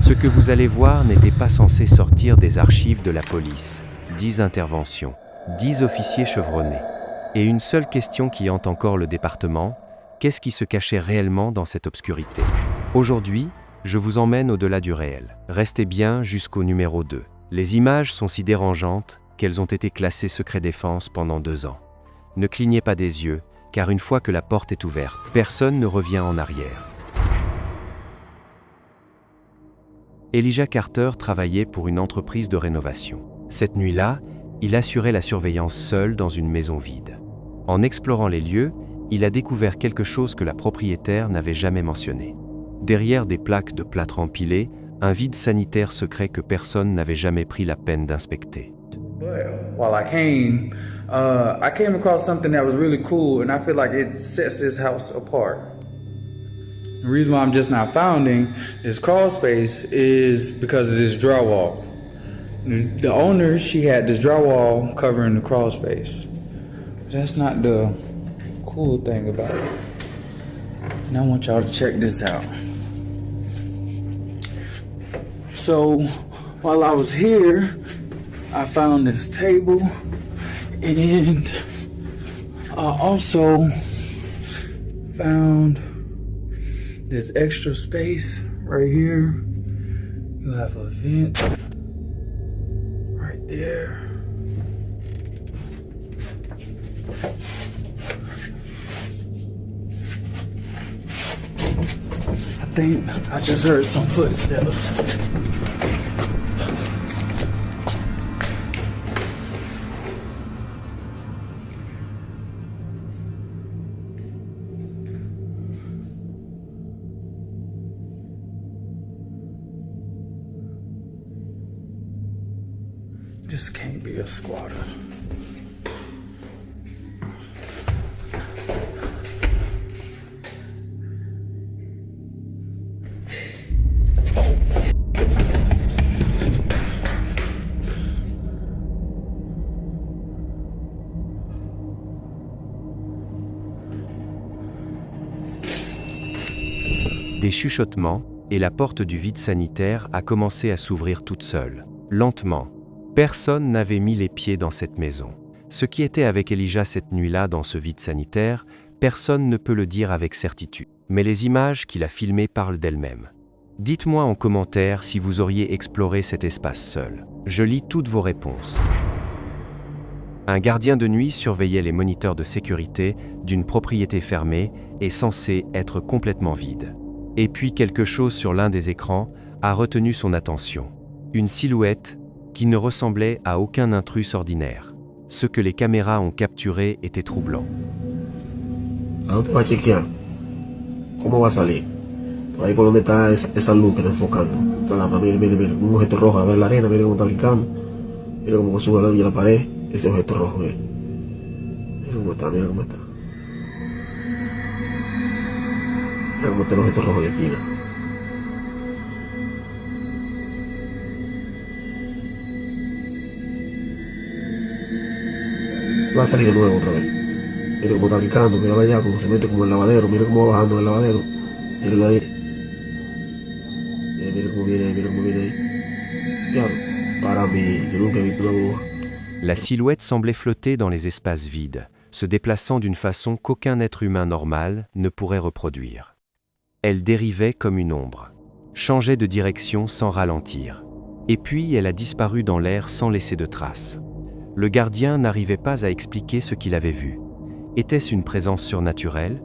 Ce que vous allez voir n'était pas censé sortir des archives de la police. 10 interventions, 10 officiers chevronnés. Et une seule question qui hante encore le département, qu'est-ce qui se cachait réellement dans cette obscurité? Aujourd'hui, je vous emmène au-delà du réel. Restez bien jusqu'au numéro 2. Les images sont si dérangeantes qu'elles ont été classées secret défense pendant 2 ans. Ne clignez pas des yeux, car une fois que la porte est ouverte, personne ne revient en arrière. Elijah Carter travaillait pour une entreprise de rénovation. Cette nuit-là, il assurait la surveillance seul dans une maison vide. En explorant les lieux, il a découvert quelque chose que la propriétaire n'avait jamais mentionné. Derrière des plaques de plâtre empilées, un vide sanitaire secret que personne n'avait jamais pris la peine d'inspecter. While I came across something that was really cool, and I feel like it sets this house apart. The reason why I'm just not founding this crawl space is because of this drywall. The owner, she had this drywall covering the crawl space. That's not the cool thing about it. And I want y'all to check this out. So, while I was here, I found this table, and I also found this extra space right here. You have a vent right there. I think I just heard some footsteps. This can't be a squatter. Des chuchotements, et la porte du vide sanitaire a commencé à s'ouvrir toute seule, lentement. Personne n'avait mis les pieds dans cette maison. Ce qui était avec Elijah cette nuit-là dans ce vide sanitaire, personne ne peut le dire avec certitude. Mais les images qu'il a filmées parlent d'elles-mêmes. Dites-moi en commentaire si vous auriez exploré cet espace seul. Je lis toutes vos réponses. Un gardien de nuit surveillait les moniteurs de sécurité d'une propriété fermée et censée être complètement vide. Et puis quelque chose sur l'un des écrans a retenu son attention. Une silhouette qui ne ressemblait à aucun intrus ordinaire. Ce que les caméras ont capturé était troublant. ¿A dónde va a chequear? ¿Cómo va a salir? Por ahí por donde está esa luz que está enfocando. Esa lámpara, mire, un objeto rojo, a ver la arena, mire cómo está brincando. Mire cómo sube la luz y la pared, ese objeto rojo, mire. Mire cómo está, mire cómo está. Mira cómo está el objeto rojo en la esquina. Va a salir de nuevo otra vez. Mire cómo está brincando, mira allá, cómo se mete como el lavadero, mire cómo va bajando el lavadero. Míralo ahí. Mire cómo viene ahí. Diablo, para mí, yo nunca he visto una bruja. La silhouette semblait flotter dans les espaces vides, se déplaçant d'une façon qu'aucun être humain normal ne pourrait reproduire. Elle dérivait comme une ombre, changeait de direction sans ralentir. Et puis elle a disparu dans l'air sans laisser de traces. Le gardien n'arrivait pas à expliquer ce qu'il avait vu. Était-ce une présence surnaturelle?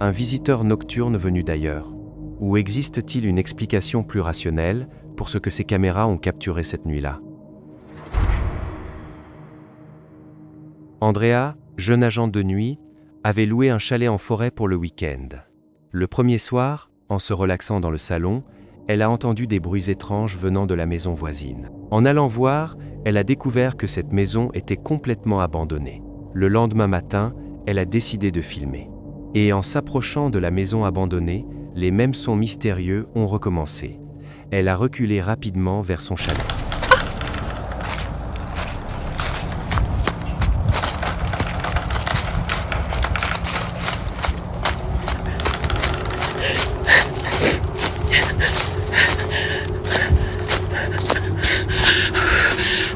Un visiteur nocturne venu d'ailleurs? Ou existe-t-il une explication plus rationnelle pour ce que ces caméras ont capturé cette nuit-là? Andrea, jeune agente de nuit, avait loué un chalet en forêt pour le week-end. Le premier soir, en se relaxant dans le salon, elle a entendu des bruits étranges venant de la maison voisine. En allant voir, elle a découvert que cette maison était complètement abandonnée. Le lendemain matin, elle a décidé de filmer. Et en s'approchant de la maison abandonnée, les mêmes sons mystérieux ont recommencé. Elle a reculé rapidement vers son chalet.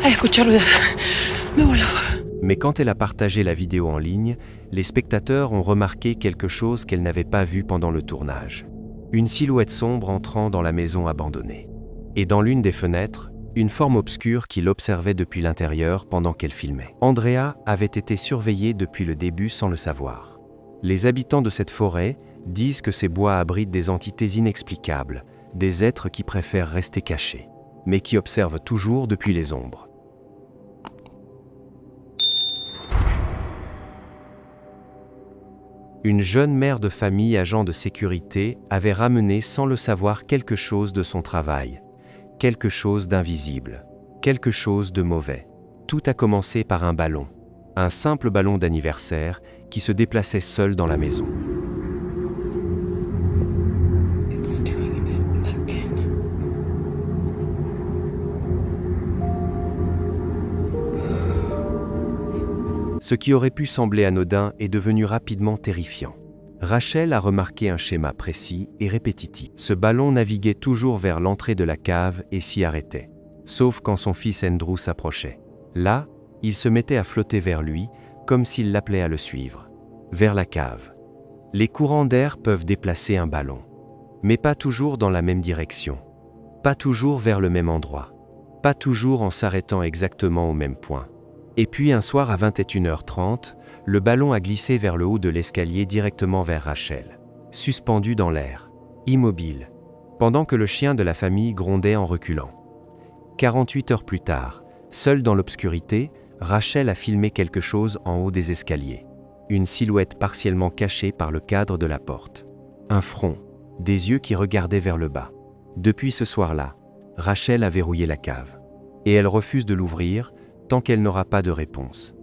a escucharlo. Me volaba. Mais quand elle a partagé la vidéo en ligne, les spectateurs ont remarqué quelque chose qu'elle n'avait pas vu pendant le tournage. Une silhouette sombre entrant dans la maison abandonnée. Et dans l'une des fenêtres, une forme obscure qui l'observait depuis l'intérieur pendant qu'elle filmait. Andrea avait été surveillée depuis le début sans le savoir. Les habitants de cette forêt disent que ces bois abritent des entités inexplicables, des êtres qui préfèrent rester cachés, mais qui observent toujours depuis les ombres. Une jeune mère de famille agent de sécurité avait ramené sans le savoir quelque chose de son travail, quelque chose d'invisible, quelque chose de mauvais. Tout a commencé par un ballon, un simple ballon d'anniversaire qui se déplaçait seul dans la maison. Ce qui aurait pu sembler anodin est devenu rapidement terrifiant. Rachel a remarqué un schéma précis et répétitif. Ce ballon naviguait toujours vers l'entrée de la cave et s'y arrêtait, sauf quand son fils Andrew s'approchait. Là, il se mettait à flotter vers lui, comme s'il l'appelait à le suivre, vers la cave. Les courants d'air peuvent déplacer un ballon, mais pas toujours dans la même direction, pas toujours vers le même endroit, pas toujours en s'arrêtant exactement au même point. Et puis un soir à 21h30, le ballon a glissé vers le haut de l'escalier directement vers Rachel, suspendu dans l'air, immobile, pendant que le chien de la famille grondait en reculant. 48 heures plus tard, seule dans l'obscurité, Rachel a filmé quelque chose en haut des escaliers. Une silhouette partiellement cachée par le cadre de la porte. Un front, des yeux qui regardaient vers le bas. Depuis ce soir-là, Rachel a verrouillé la cave. Et elle refuse de l'ouvrir, tant qu'elle n'aura pas de réponse.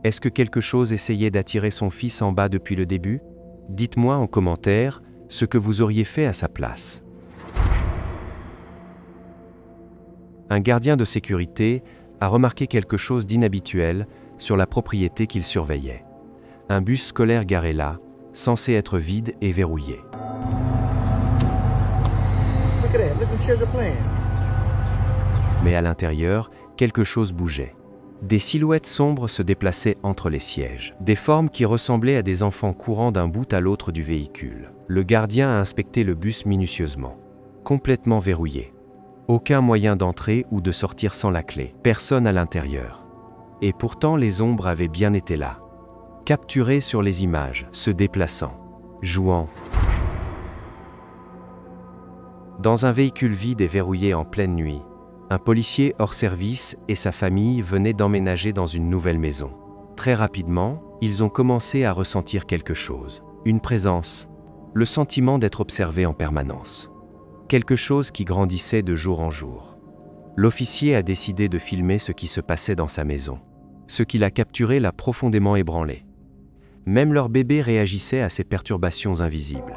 Est-ce que quelque chose essayait d'attirer son fils en bas depuis le début? Dites-moi en commentaire ce que vous auriez fait à sa place. Un gardien de sécurité a remarqué quelque chose d'inhabituel sur la propriété qu'il surveillait. Un bus scolaire garé là, censé être vide et verrouillé. Mais à l'intérieur, quelque chose bougeait. Des silhouettes sombres se déplaçaient entre les sièges. Des formes qui ressemblaient à des enfants courant d'un bout à l'autre du véhicule. Le gardien a inspecté le bus minutieusement. Complètement verrouillé. Aucun moyen d'entrer ou de sortir sans la clé. Personne à l'intérieur. Et pourtant les ombres avaient bien été là. Capturées sur les images, se déplaçant, jouant. Dans un véhicule vide et verrouillé en pleine nuit, un policier hors service et sa famille venaient d'emménager dans une nouvelle maison. Très rapidement, ils ont commencé à ressentir quelque chose. Une présence, le sentiment d'être observé en permanence. Quelque chose qui grandissait de jour en jour. L'officier a décidé de filmer ce qui se passait dans sa maison. Ce qu'il a capturé l'a profondément ébranlé. Même leur bébé réagissait à ces perturbations invisibles.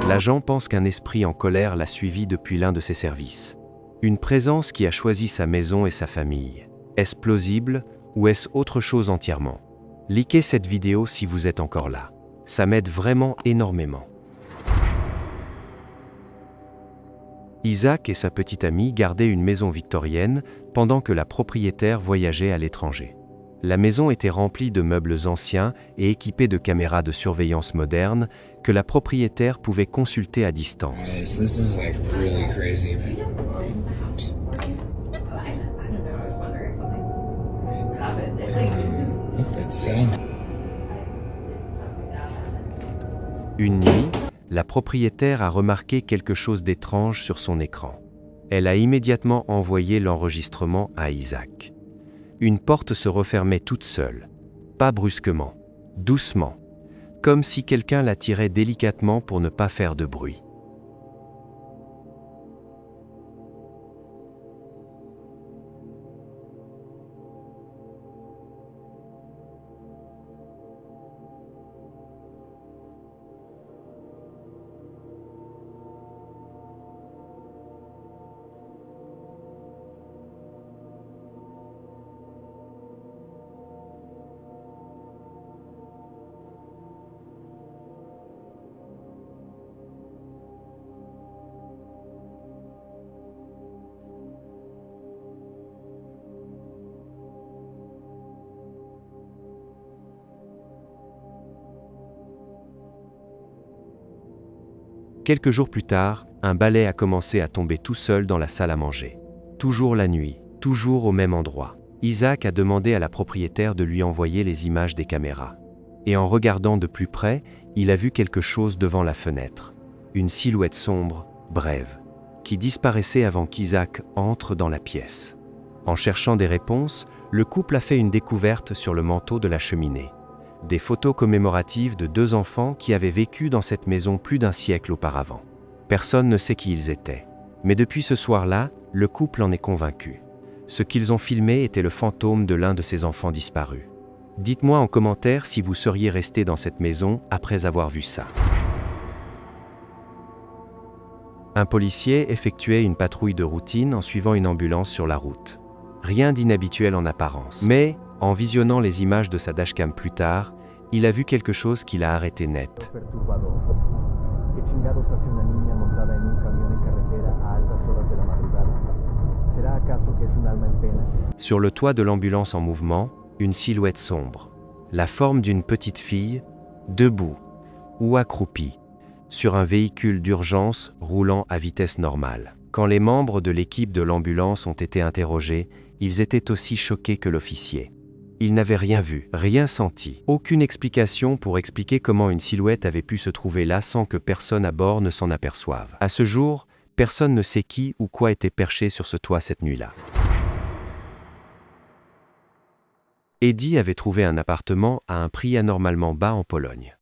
L'agent pense qu'un esprit en colère l'a suivi depuis l'un de ses services. Une présence qui a choisi sa maison et sa famille. Est-ce plausible ou est-ce autre chose entièrement? Likez cette vidéo si vous êtes encore là. Ça m'aide vraiment énormément. Isaac et sa petite amie gardaient une maison victorienne pendant que la propriétaire voyageait à l'étranger. La maison était remplie de meubles anciens et équipée de caméras de surveillance modernes que la propriétaire pouvait consulter à distance. Une nuit, la propriétaire a remarqué quelque chose d'étrange sur son écran. Elle a immédiatement envoyé l'enregistrement à Isaac. Une porte se refermait toute seule, pas brusquement, doucement, comme si quelqu'un la tirait délicatement pour ne pas faire de bruit. Quelques jours plus tard, un balai a commencé à tomber tout seul dans la salle à manger. Toujours la nuit, toujours au même endroit. Isaac a demandé à la propriétaire de lui envoyer les images des caméras. Et en regardant de plus près, il a vu quelque chose devant la fenêtre. Une silhouette sombre, brève, qui disparaissait avant qu'Isaac entre dans la pièce. En cherchant des réponses, le couple a fait une découverte sur le manteau de la cheminée. Des photos commémoratives de 2 enfants qui avaient vécu dans cette maison plus d'1 siècle auparavant. Personne ne sait qui ils étaient. Mais depuis ce soir-là, le couple en est convaincu. Ce qu'ils ont filmé était le fantôme de l'un de ces enfants disparus. Dites-moi en commentaire si vous seriez resté dans cette maison après avoir vu ça. Un policier effectuait une patrouille de routine en suivant une ambulance sur la route. Rien d'inhabituel en apparence. Mais, en visionnant les images de sa dashcam plus tard, il a vu quelque chose qui l'a arrêté net. Sur le toit de l'ambulance en mouvement, une silhouette sombre. La forme d'une petite fille, debout ou accroupie, sur un véhicule d'urgence roulant à vitesse normale. Quand les membres de l'équipe de l'ambulance ont été interrogés, ils étaient aussi choqués que l'officier. Ils n'avaient rien vu, rien senti, aucune explication pour expliquer comment une silhouette avait pu se trouver là sans que personne à bord ne s'en aperçoive. À ce jour, personne ne sait qui ou quoi était perché sur ce toit cette nuit-là. Eddie avait trouvé un appartement à un prix anormalement bas en Pologne.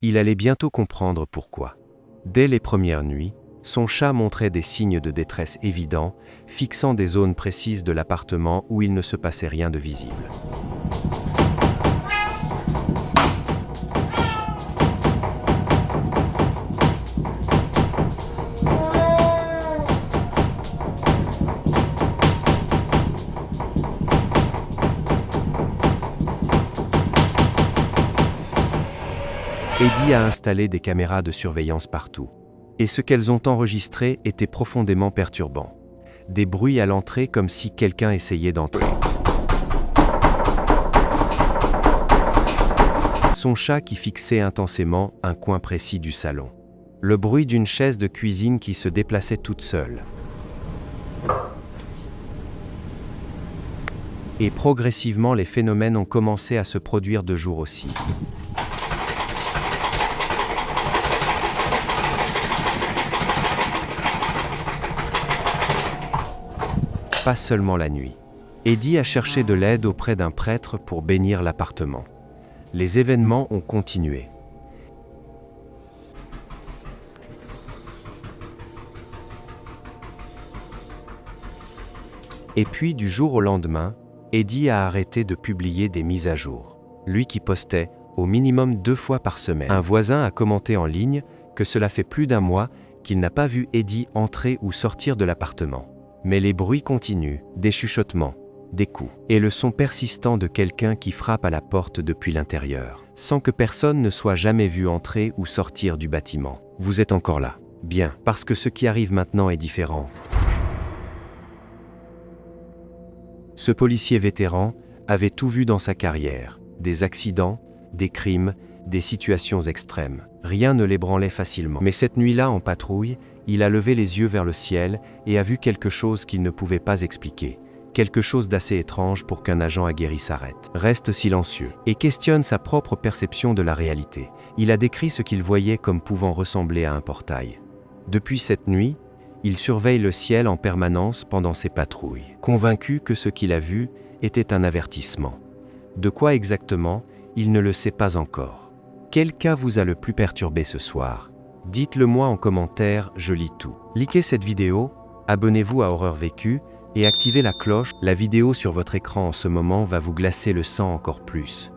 Il allait bientôt comprendre pourquoi. Dès les premières nuits, son chat montrait des signes de détresse évidents, fixant des zones précises de l'appartement où il ne se passait rien de visible. Eddie a installé des caméras de surveillance partout. Et ce qu'elles ont enregistré était profondément perturbant. Des bruits à l'entrée comme si quelqu'un essayait d'entrer. Son chat qui fixait intensément un coin précis du salon. Le bruit d'une chaise de cuisine qui se déplaçait toute seule. Et progressivement, les phénomènes ont commencé à se produire de jour aussi. Pas seulement la nuit. Eddie a cherché de l'aide auprès d'un prêtre pour bénir l'appartement. Les événements ont continué. Et puis, du jour au lendemain, Eddie a arrêté de publier des mises à jour. Lui qui postait, au minimum 2 fois par semaine. Un voisin a commenté en ligne que cela fait plus d'1 mois qu'il n'a pas vu Eddie entrer ou sortir de l'appartement. Mais les bruits continuent, des chuchotements, des coups, et le son persistant de quelqu'un qui frappe à la porte depuis l'intérieur, sans que personne ne soit jamais vu entrer ou sortir du bâtiment. Vous êtes encore là. Bien, parce que ce qui arrive maintenant est différent. Ce policier vétéran avait tout vu dans sa carrière, des accidents, des crimes, des situations extrêmes. Rien ne l'ébranlait facilement. Mais cette nuit-là, en patrouille, il a levé les yeux vers le ciel et a vu quelque chose qu'il ne pouvait pas expliquer. Quelque chose d'assez étrange pour qu'un agent aguerri s'arrête, reste silencieux et questionne sa propre perception de la réalité. Il a décrit ce qu'il voyait comme pouvant ressembler à un portail. Depuis cette nuit, il surveille le ciel en permanence pendant ses patrouilles, convaincu que ce qu'il a vu était un avertissement. De quoi exactement, il ne le sait pas encore. Quel cas vous a le plus perturbé ce soir ? Dites-le moi en commentaire, je lis tout. Likez cette vidéo, abonnez-vous à Horreur Vécue et activez la cloche. La vidéo sur votre écran en ce moment va vous glacer le sang encore plus.